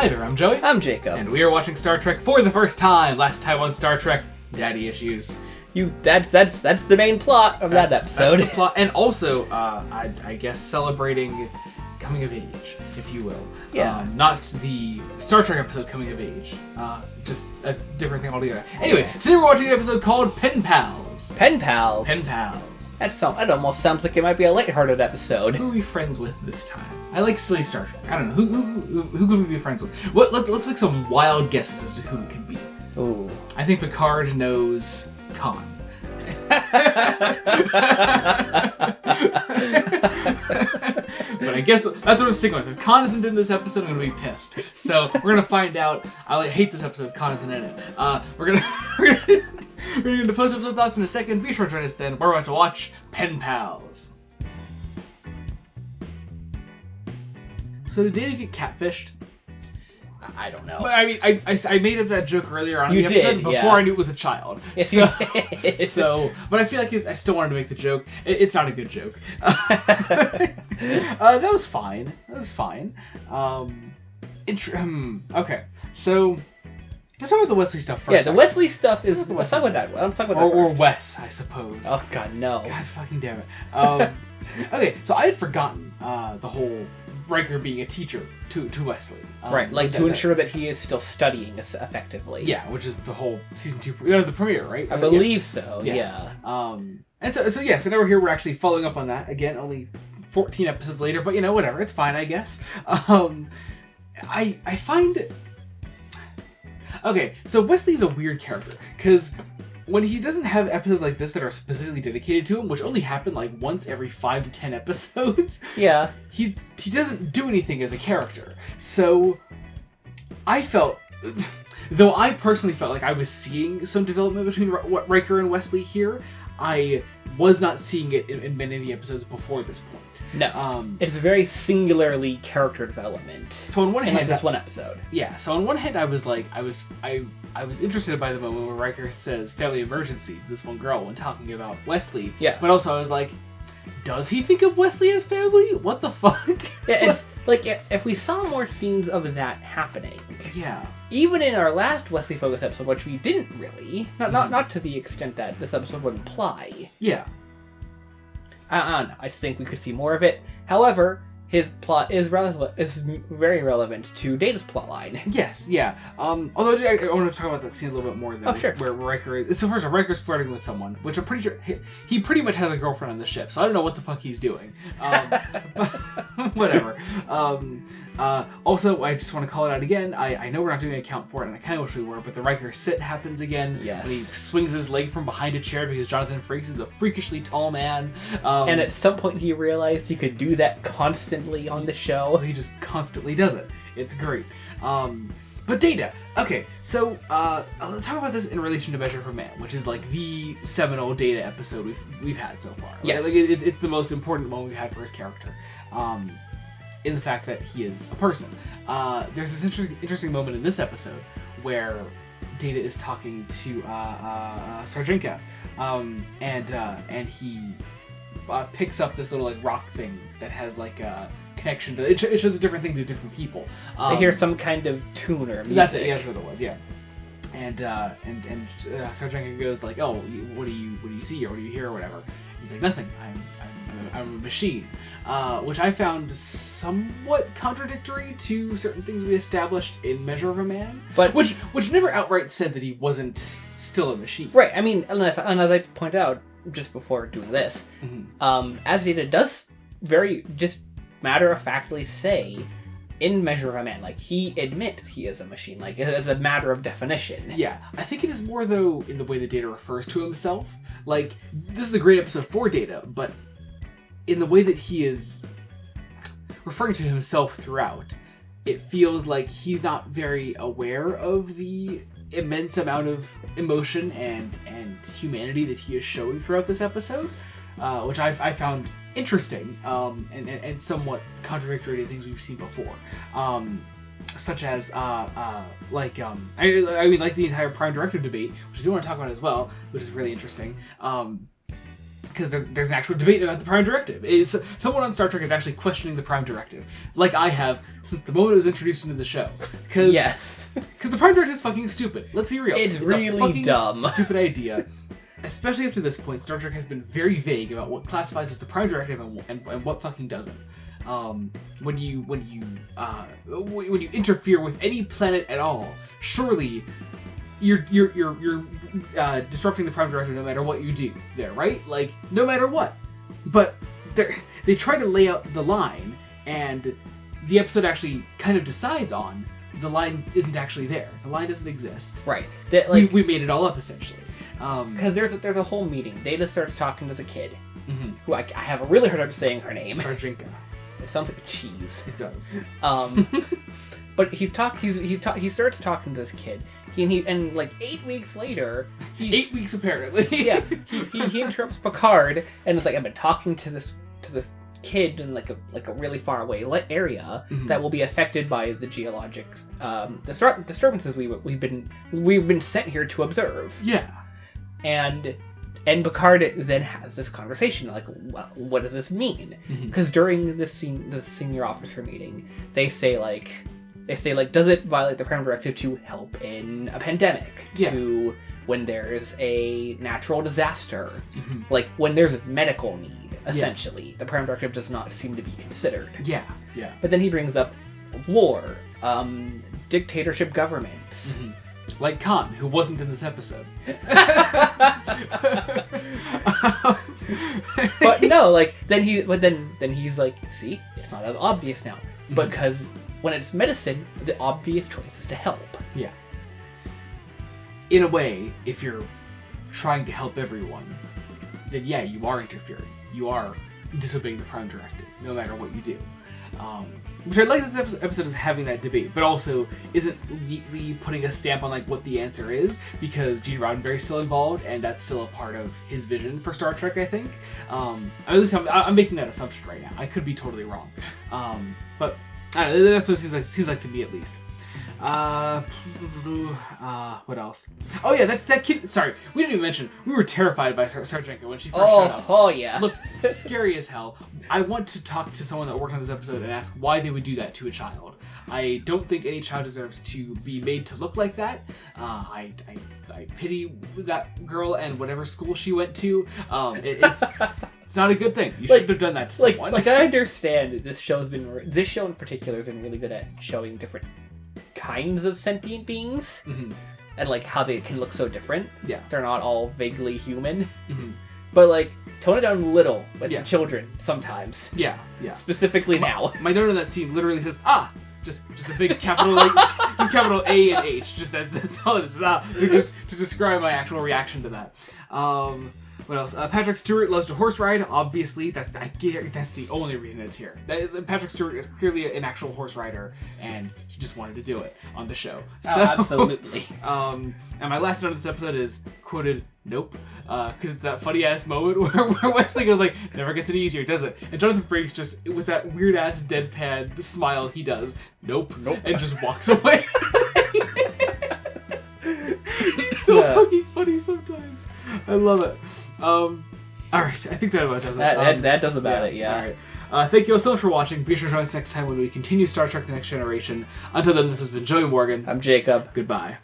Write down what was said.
Hi there, I'm Joey. I'm Jacob. And we are watching Star Trek for the first time. Last time on Star Trek, Daddy Issues. That's the main plot of that episode. That's the plot. And also, I guess celebrating coming of age, if you will. Yeah. Not the Star Trek episode Coming of Age. Just a different thing altogether. Anyway, today we're watching an episode called Pen Pals. Pen Pals. Pen Pals. That almost sounds like it might be a lighthearted episode. Who are we friends with this time? I like silly Star Trek. I don't know. Who could we be friends with? Let's make some wild guesses as to who it could be. Ooh. I think Picard knows Khan. But I guess that's what I'm sticking with. If Khan isn't in this episode, I'm gonna be pissed. So we're gonna find out. I hate this episode if Khan isn't in it. We're gonna post episode thoughts in a second. Be sure to join us then. We're about to watch Pen Pals. So did Data get catfished? I don't know. I mean, I made up that joke earlier on you the episode did, before yeah. I knew it was a child. Yes, so, you did. But I feel like I still wanted to make the joke. It's not a good joke. That was fine. Okay, so let's talk about the Wesley stuff first. Yeah, the Wesley stuff is. Let's Let's talk about that. Let's talk about that or first. Wes, I suppose. Oh God, no. God fucking damn it. Okay, so I had forgotten the whole Riker being a teacher to Wesley. Right, like to ensure that he is still studying effectively. Yeah, which is the whole season 2. That was the premiere, right? I believe so. Yeah. And so now we're here. We're actually following up on that again. Only 14 episodes later, but whatever. It's fine, I guess. I find. Okay, so Wesley's a weird character because when he doesn't have episodes like this that are specifically dedicated to him, which only happen like once every 5 to 10 episodes, yeah, he doesn't do anything as a character. So I felt, though I personally felt like I was seeing some development between Riker and Wesley here, I was not seeing it in many of the episodes before this point. No, it's very singularly character development. So on one hand, this one episode, yeah. So on one hand, I was like, I was interested by the moment where Riker says "family emergency" to this one girl when talking about Wesley. Yeah. But also, I was like, does he think of Wesley as family? What the fuck? Yeah, it's like if we saw more scenes of that happening. Yeah. Even in our last Wesley Focus episode, which we didn't really, not to the extent that this episode would imply. Yeah. I think we could see more of it. However, his plot is very relevant to Data's plotline. Yes, yeah. Although I want to talk about that scene a little bit more. Oh, sure. Where Riker is... So first of all, Riker's flirting with someone, which I'm pretty sure... He pretty much has a girlfriend on the ship, so I don't know what the fuck he's doing. But whatever. Also, I just want to call it out again. I know we're not doing an account for it, and I kind of wish we were, but the Riker sit happens again. Yes. When he swings his leg from behind a chair because Jonathan Frakes is a freakishly tall man. And at some point he realized he could do that constantly on the show. So he just constantly does it. It's great. But Data. Okay, so let's talk about this in relation to Measure of a Man, which is like the seminal Data episode we've had so far. Yes. Like it's the most important one we've had for his character. In the fact that he is a person. There's this interesting moment in this episode where Data is talking to Sarjenka, and he picks up this little like rock thing that has like a connection to it. It shows a different thing to different people. They hear some kind of tune or music. That's it. Yeah, that's what it was. Yeah. And Sarjenka goes like, "Oh, what do you see or what do you hear or whatever?" He's like, "Nothing. I'm a machine," which I found somewhat contradictory to certain things we established in Measure of a Man, but which never outright said that he wasn't still a machine. Right. I mean, and as I pointed out just before doing this, as Data does very just matter-of-factly say in Measure of a Man, like he admits he is a machine, like as a matter of definition. Yeah, I think it is more though in the way that Data refers to himself. Like this is a great episode for Data, but in the way that he is referring to himself throughout, it feels like he's not very aware of the immense amount of emotion and humanity that he is showing throughout this episode, which I found interesting and somewhat contradictory to things we've seen before, such as like the entire Prime Directive debate, which I do want to talk about as well, which is really interesting. because there's an actual debate about the Prime Directive. Someone on Star Trek is actually questioning the Prime Directive, like I have since the moment it was introduced into the show. Because the Prime Directive is fucking stupid. Let's be real. It's really a fucking dumb, stupid idea. Especially up to this point, Star Trek has been very vague about what classifies as the Prime Directive and what fucking doesn't. When you interfere with any planet at all, surely you're disrupting the Prime Directive no matter what you do there, right? Like, no matter what. But they try to lay out the line, and the episode actually kind of decides on the line isn't actually there. The line doesn't exist. Right. We made it all up, essentially. Because there's a whole meeting. Data starts talking to the kid, who I have a really hard time saying her name. Sarjenka. It sounds like a cheese. It does. But he starts talking to this kid. And like 8 weeks later, 8 weeks apparently. he interrupts Picard and is like, I've been talking to this kid in like a really far away area that will be affected by the geologic disturbances we've been sent here to observe. Yeah. And Picard then has this conversation, like, well, what does this mean? Because during this senior officer meeting, they say, does it violate the Prime Directive to help in a pandemic? To when there's a natural disaster? Like, when there's a medical need, essentially. The Prime Directive does not seem to be considered. Yeah. But then he brings up war, dictatorship governments. Like Khan, who wasn't in this episode. But no, like then he's like, see, it's not as obvious now. Because when it's medicine, the obvious choice is to help. Yeah. In a way, if you're trying to help everyone, then yeah, you are interfering. You are disobeying the Prime Directive, no matter what you do. Which I like that this episode is having that debate, but also isn't neatly putting a stamp on like what the answer is, because Gene Roddenberry's still involved, and that's still a part of his vision for Star Trek, I think. At least I'm making that assumption right now. I could be totally wrong, but I don't know. That's what it seems like to me, at least. What else? Oh yeah, that kid. Sorry, we didn't even mention. We were terrified by Sarjenka when she first showed up. Oh yeah. Look, scary as hell. I want to talk to someone that worked on this episode and ask why they would do that to a child. I don't think any child deserves to be made to look like that. I pity that girl and whatever school she went to. It's not a good thing. You shouldn't have done that to someone. Like I understand this show in particular has been really good at showing different kinds of sentient beings and like how they can look so different. Yeah, they're not all vaguely human. But like tone it down a little with the children sometimes. Yeah. Specifically now. My note on that scene literally says just a big capital just capital A and H. Just that's all it is. To describe my actual reaction to that. What else? Patrick Stewart loves to horse ride. Obviously, that's the only reason it's here. Patrick Stewart is clearly an actual horse rider, and he just wanted to do it on the show. So, absolutely. And my last note of this episode is quoted, "Nope," because it's that funny ass moment where Wesley goes like, "Never gets any easier, does it?" And Jonathan Frakes just with that weird ass deadpan smile he does, "Nope," and just walks away. He's so fucking funny sometimes. I love it. All right, I think that about does it. That does about it, yeah. All right. Thank you all so much for watching. Be sure to join us next time when we continue Star Trek The Next Generation. Until then, this has been Joey Morgan. I'm Jacob. Goodbye.